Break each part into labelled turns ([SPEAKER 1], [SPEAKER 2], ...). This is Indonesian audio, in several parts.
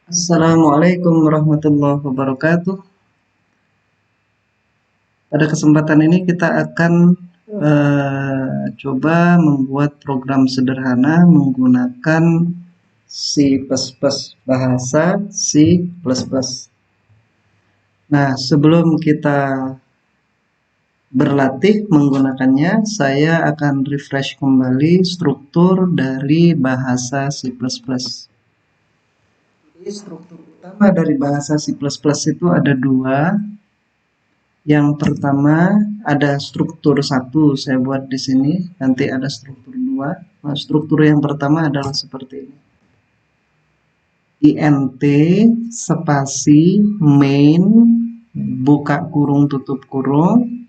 [SPEAKER 1] Assalamualaikum warahmatullahi wabarakatuh. Pada kesempatan ini kita akan coba membuat program sederhana menggunakan C++, bahasa C++. Nah, sebelum kita berlatih menggunakannya, saya akan refresh kembali struktur dari bahasa C++. Jadi struktur utama dari bahasa C++ itu ada dua. Yang pertama ada struktur satu, saya buat di sini. Nanti ada struktur dua. Nah, struktur yang pertama adalah seperti ini. int spasi main buka kurung tutup kurung.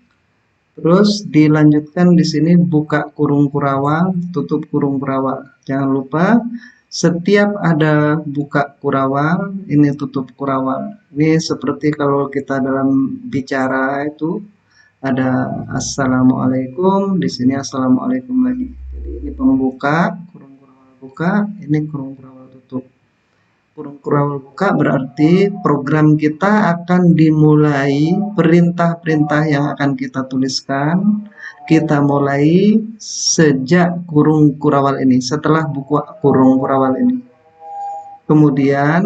[SPEAKER 1] Terus dilanjutkan di sini buka kurung kurawal, tutup kurung kurawal. Jangan lupa setiap ada buka kurawal, ini tutup kurawal. Ini seperti kalau kita dalam bicara itu ada assalamualaikum, di sini assalamualaikum lagi. Jadi ini pembuka, kurung kurawal buka, ini kurung kurawal tutup. Kurung kurawal buka berarti program kita akan dimulai, perintah-perintah yang akan kita tuliskan kita mulai sejak kurung kurawal ini, setelah buka kurung kurawal ini. Kemudian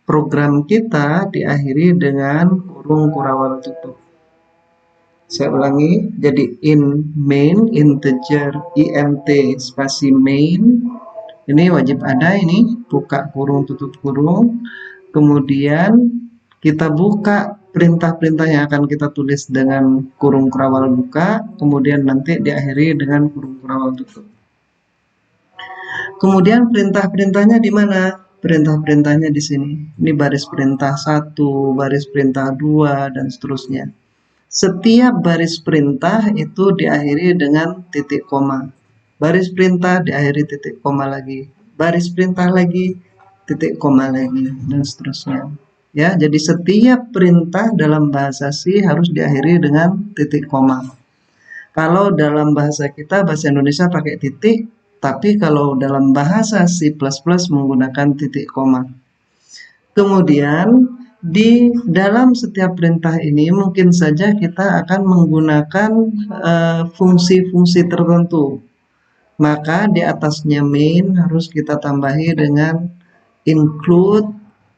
[SPEAKER 1] program kita diakhiri dengan kurung kurawal tutup. Saya ulangi, jadi in main integer int spasi main, ini wajib ada, ini buka kurung tutup kurung. Kemudian kita buka perintah-perintah yang akan kita tulis dengan kurung kurawal buka, kemudian nanti diakhiri dengan kurung kurawal tutup. Kemudian perintah-perintahnya di mana? Perintah-perintahnya di sini. Ini baris perintah 1, baris perintah 2, dan seterusnya. Setiap baris perintah itu diakhiri dengan titik koma. Baris perintah diakhiri titik koma lagi. Baris perintah lagi, titik koma lagi, dan seterusnya. Ya, jadi setiap perintah dalam bahasa C harus diakhiri dengan titik koma. Kalau dalam bahasa kita, bahasa Indonesia pakai titik, tapi kalau dalam bahasa C++ menggunakan titik koma. Kemudian di dalam setiap perintah ini mungkin saja kita akan menggunakan fungsi-fungsi tertentu. Maka di atasnya main harus kita tambahi dengan include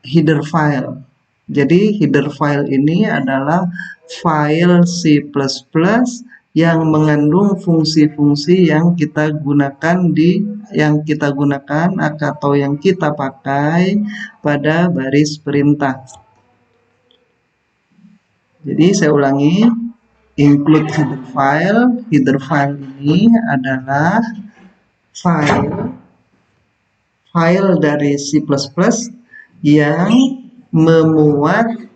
[SPEAKER 1] header file. Jadi header file ini adalah file C++ yang mengandung fungsi-fungsi yang kita gunakan atau yang kita pakai pada baris perintah. Jadi saya ulangi, include header file. Header file ini adalah file dari C++ yang memuat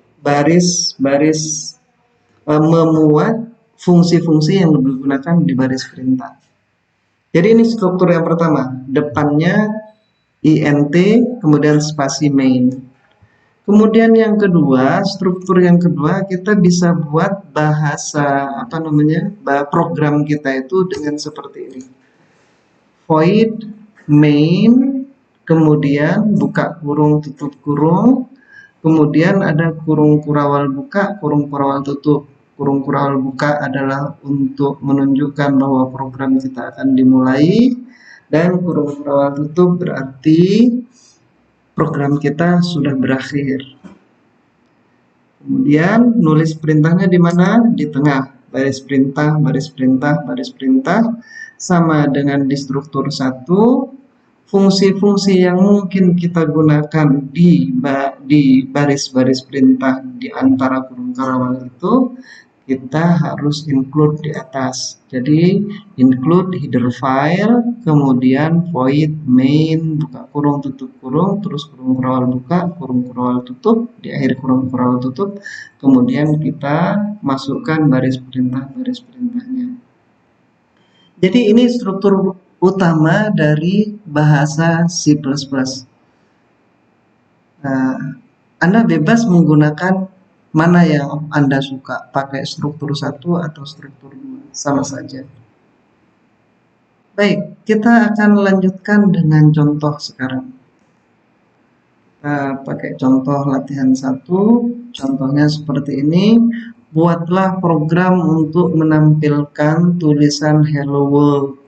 [SPEAKER 1] memuat fungsi-fungsi yang digunakan di baris perintah. Jadi ini struktur yang pertama, depannya int, kemudian spasi main. Kemudian yang kedua, struktur yang kedua, kita bisa buat program kita itu dengan seperti ini. Void main, kemudian buka kurung tutup kurung, kemudian ada kurung kurawal buka, kurung kurawal tutup. Kurung kurawal buka adalah untuk menunjukkan bahwa program kita akan dimulai, dan kurung kurawal tutup berarti program kita sudah berakhir. Kemudian nulis perintahnya di mana? Di tengah, baris perintah, baris perintah, baris perintah, sama dengan di struktur 1. Fungsi-fungsi yang mungkin kita gunakan di baris-baris perintah di antara kurung kurawal itu kita harus include di atas. Jadi include header file, kemudian void main, buka kurung tutup kurung, terus kurung kurawal buka, kurung kurawal tutup, di akhir kurung kurawal tutup, kemudian kita masukkan baris perintahnya. Jadi ini struktur utama dari bahasa C++. Nah, Anda bebas menggunakan mana yang Anda suka, pakai struktur 1 atau struktur 2, sama saja. Baik, kita akan lanjutkan dengan contoh sekarang. pakai contoh latihan 1, contohnya seperti ini. Buatlah program untuk menampilkan tulisan Hello World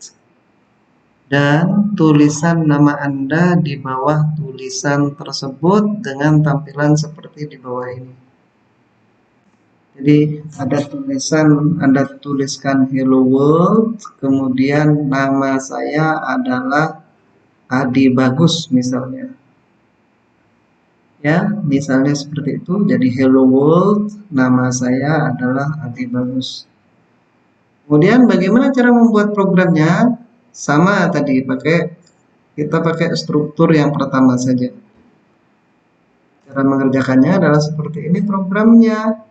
[SPEAKER 1] dan tulisan nama Anda di bawah tulisan tersebut dengan tampilan seperti di bawah ini. Jadi ada tulisan, Anda tuliskan Hello World, kemudian nama saya adalah Adi Bagus misalnya. Ya, misalnya seperti itu. Jadi Hello World, nama saya adalah Adi Bagus. Kemudian bagaimana cara membuat programnya? Sama tadi, kita pakai struktur yang pertama saja. Cara mengerjakannya adalah seperti ini programnya.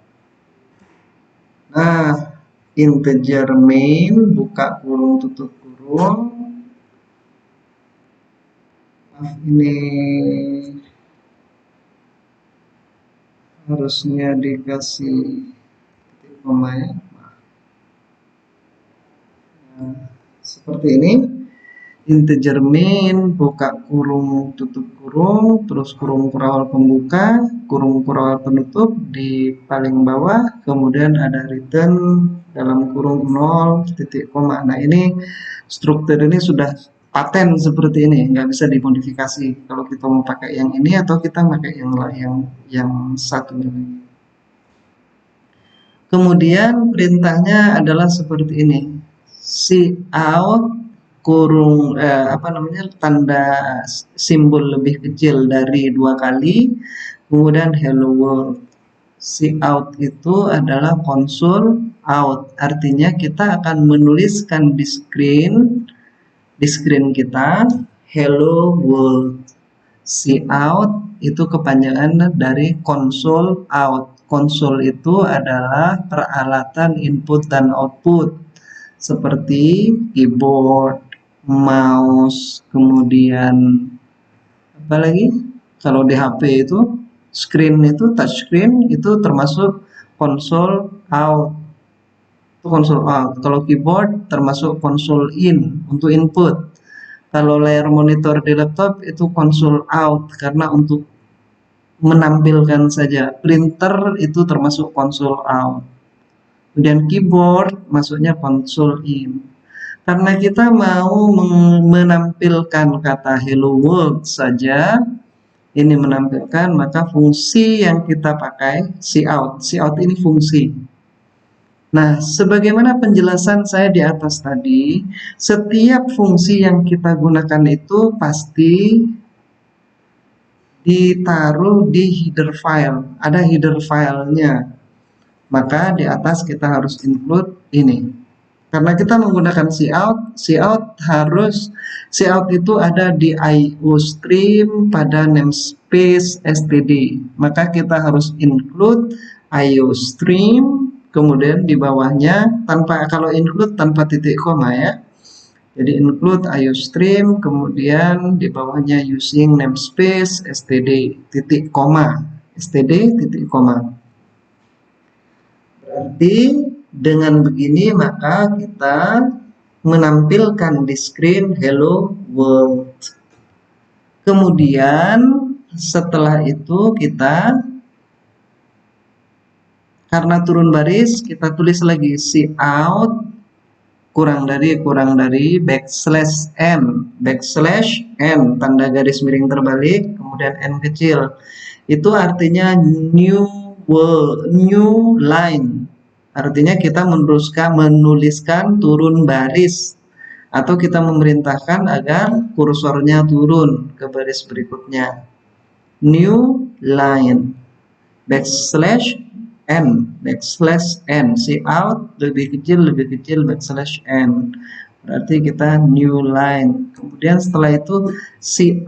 [SPEAKER 1] Nah, integer main, buka kurung tutup kurung. Ini harusnya dikasih titik koma ya. Nah, seperti ini. Integer main, buka kurung tutup kurung, terus kurung kurawal pembuka, kurung kurawal penutup di paling bawah, kemudian ada return dalam kurung 0 titik koma. Nah, ini struktur ini sudah paten seperti ini, nggak bisa dimodifikasi kalau kita mau pakai yang ini atau kita pakai yang satu ini. Kemudian perintahnya adalah seperti ini, cout kurung tanda simbol lebih kecil dari 2 kali, kemudian hello world. Cout itu adalah konsol out, artinya kita akan menuliskan di screen kita hello world. Cout itu kepanjangan dari console out. Konsol itu adalah peralatan input dan output seperti keyboard, mouse, kemudian apa lagi? Kalau di HP itu screen itu touch screen itu termasuk konsol out. Itu konsol out. Kalau keyboard termasuk konsol in untuk input. Kalau layar monitor di laptop itu konsol out karena untuk menampilkan saja. Printer itu termasuk konsol out. Kemudian keyboard masuknya konsol in. Karena kita mau menampilkan kata hello world saja, ini menampilkan, maka fungsi yang kita pakai cout. Cout ini fungsi. Nah, sebagaimana penjelasan saya di atas tadi, setiap fungsi yang kita gunakan itu pasti ditaruh di header file. Ada header filenya. Maka di atas kita harus include ini. Karena kita menggunakan cout itu ada di IO stream pada namespace std. Maka kita harus include IO stream, kemudian di bawahnya kalau include tanpa titik koma ya. Jadi include IO stream, kemudian di bawahnya using namespace std titik koma. Std titik koma. Berarti dengan begini maka kita menampilkan di screen hello world. Kemudian setelah itu kita, karena turun baris, kita tulis lagi cout kurang dari backslash n tanda garis miring terbalik, kemudian n kecil. Itu artinya new line. Artinya kita menuliskan turun baris, atau kita memerintahkan agar kursornya turun ke baris berikutnya. New line, backslash n, cout lebih kecil, backslash n. Berarti kita new line. Kemudian setelah itu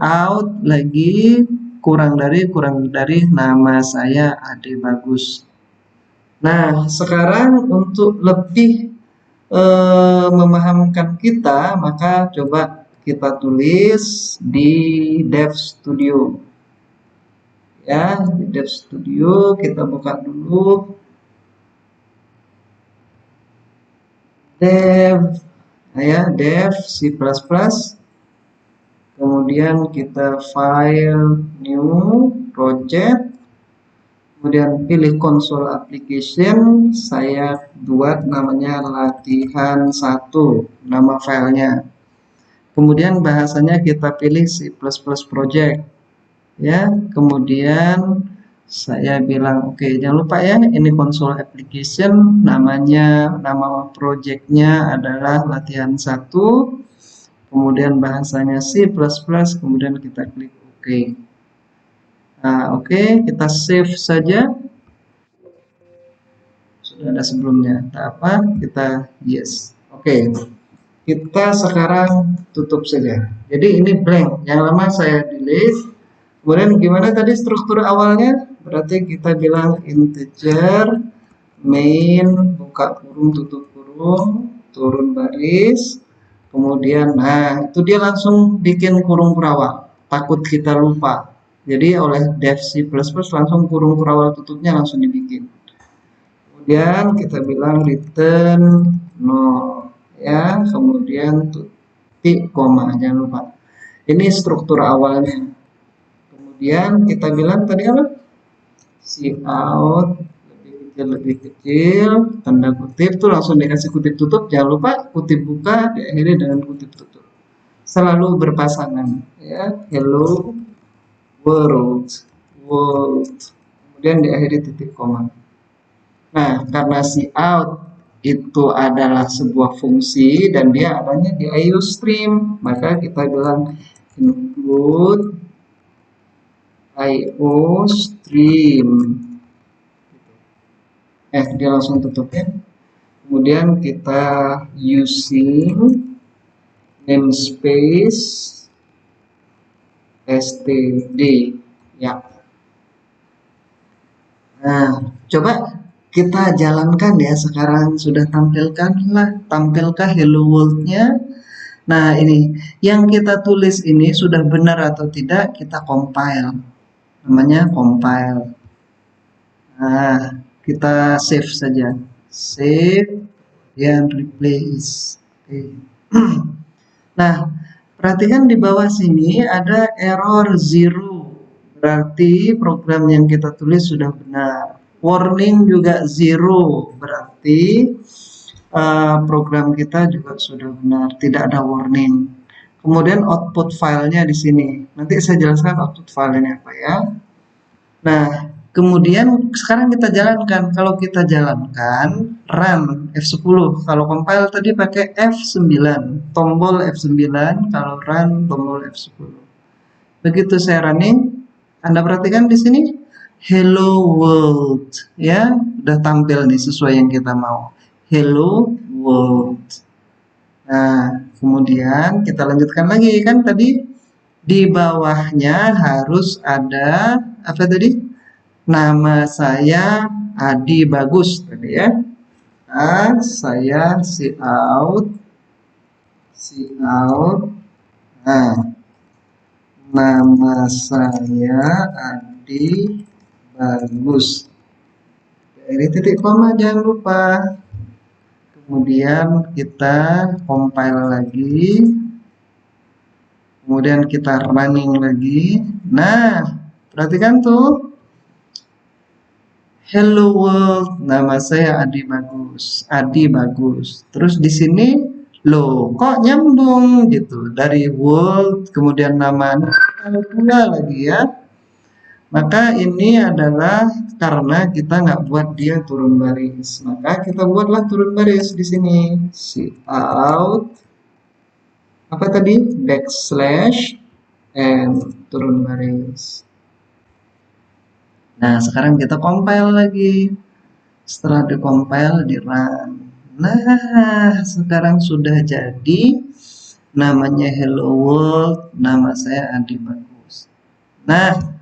[SPEAKER 1] cout lagi kurang dari nama saya Ade Bagus. Nah, sekarang untuk lebih memahamkan kita, maka coba kita tulis di Dev Studio. Ya, di Dev Studio kita buka dulu. Dev C++. kemudian kita file new project, kemudian pilih console application, saya buat namanya latihan 1 nama filenya, kemudian bahasanya kita pilih C++ project ya, kemudian saya bilang oke, jangan lupa ya ini console application, namanya, nama projectnya adalah latihan 1, kemudian bahasanya C++, kemudian kita klik OK. Nah, oke, kita save saja. Sudah ada sebelumnya. Kita apa? Kita yes. Oke. Kita sekarang tutup saja. Jadi ini blank. Yang lama saya delete. Kemudian gimana tadi struktur awalnya? Berarti kita bilang integer main buka kurung tutup kurung turun baris. Kemudian nah itu dia langsung bikin kurung kurawal. Takut kita lupa. Jadi oleh dev C++ langsung kurung kurawal tutupnya langsung dibikin. Kemudian kita bilang return 0 ya, kemudian titik koma, jangan lupa. Ini struktur awalnya. Kemudian kita bilang tadi apa? Cout lebih kecil, tanda kutip tuh langsung dikasih kutip tutup, jangan lupa kutip buka diakhiri dengan kutip tutup. Selalu berpasangan ya, hello world, kemudian diakhiri titik koma. Nah, karena cout itu adalah sebuah fungsi dan dia adanya di IOStream, maka kita bilang include IOStream. Dia langsung tutup ya. Kemudian kita using namespace std ya. Nah, coba kita jalankan ya, sekarang sudah tampilkah hello world-nya. Nah, ini yang kita tulis ini sudah benar atau tidak, kita compile. Namanya compile. Nah, kita save saja. Save dan replace. Oke. Nah, perhatikan di bawah sini ada error 0. Berarti program yang kita tulis sudah benar. Warning juga 0. Berarti program kita juga sudah benar, tidak ada warning. Kemudian output filenya di sini. Nanti saya jelaskan output filenya apa ya. Nah, kemudian sekarang kita jalankan. Kalau kita jalankan run F10. Kalau compile tadi pakai F9, tombol F9. Kalau run tombol F10. Begitu saya running, Anda perhatikan di sini hello world ya, udah tampil nih sesuai yang kita mau. Hello world. Nah, kemudian kita lanjutkan lagi, kan tadi di bawahnya harus ada apa tadi? Nama saya Adi Bagus tadi ya. Saya cout. Nah, nama saya Adi Bagus. Ini titik koma jangan lupa. Kemudian kita compile lagi, kemudian kita running lagi. Nah, perhatikan tuh, hello world, nama saya Adi Bagus. Terus di sini loh kok nyambung gitu, dari world kemudian nama pula lagi ya. Maka ini adalah karena kita nggak buat dia turun baris. Maka kita buatlah turun baris di sini. Cout apa tadi? Backslash and turun baris. Nah, sekarang kita compile lagi. Setelah di-compile, di-run. Nah, sekarang sudah jadi. Namanya hello world, nama saya Adi Bagus. Nah,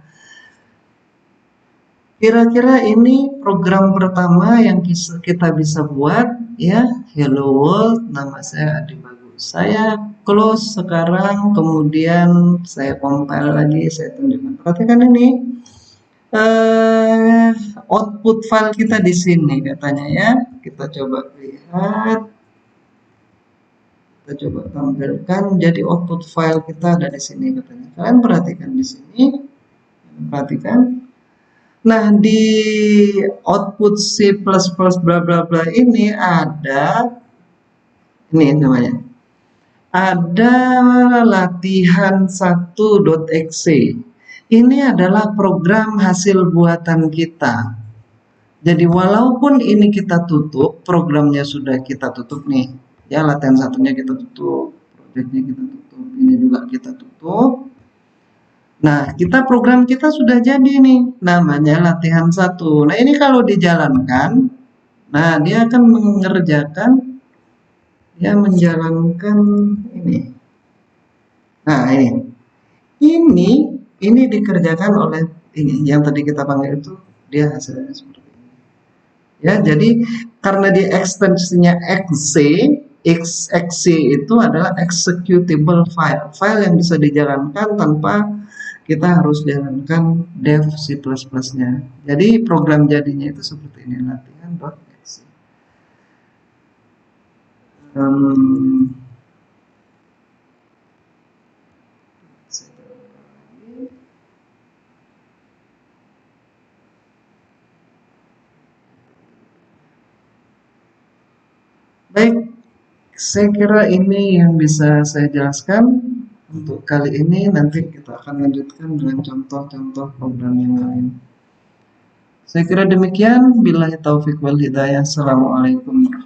[SPEAKER 1] kira-kira ini program pertama yang kita bisa buat ya, hello world, nama saya Adi Bagus. Saya close sekarang, kemudian saya compile lagi, saya tunjukkan. Perhatikan ini output file kita di sini katanya ya. Kita coba lihat. Kita coba tampilkan. Jadi output file kita ada di sini katanya. Kalian perhatikan di sini. Perhatikan. Nah, di output C++ bla bla bla ini ada ini namanya. Ada latihan 1.exe. Ini adalah program hasil buatan kita. Jadi walaupun ini kita tutup, programnya sudah kita tutup nih. Ya, latihan satunya kita tutup, proyeknya kita tutup, ini juga kita tutup. Nah, program kita sudah jadi nih, namanya latihan 1. Nah, ini kalau dijalankan, nah dia akan menjalankan ini. Nah, ini dikerjakan oleh ini yang tadi kita panggil itu, dia hasilnya seperti ini. Ya, jadi karena di ekstensinya exe itu adalah executable file yang bisa dijalankan tanpa kita harus jalankan dev C++-nya. Jadi program jadinya itu seperti ini, latihan.exe. Baik, saya kira ini yang bisa saya jelaskan untuk kali ini. Nanti kita akan lanjutkan dengan contoh-contoh program yang lain. Saya kira demikian. Billahi taufiq wal hidayah. Assalamualaikum warahmatullahi wabarakatuh.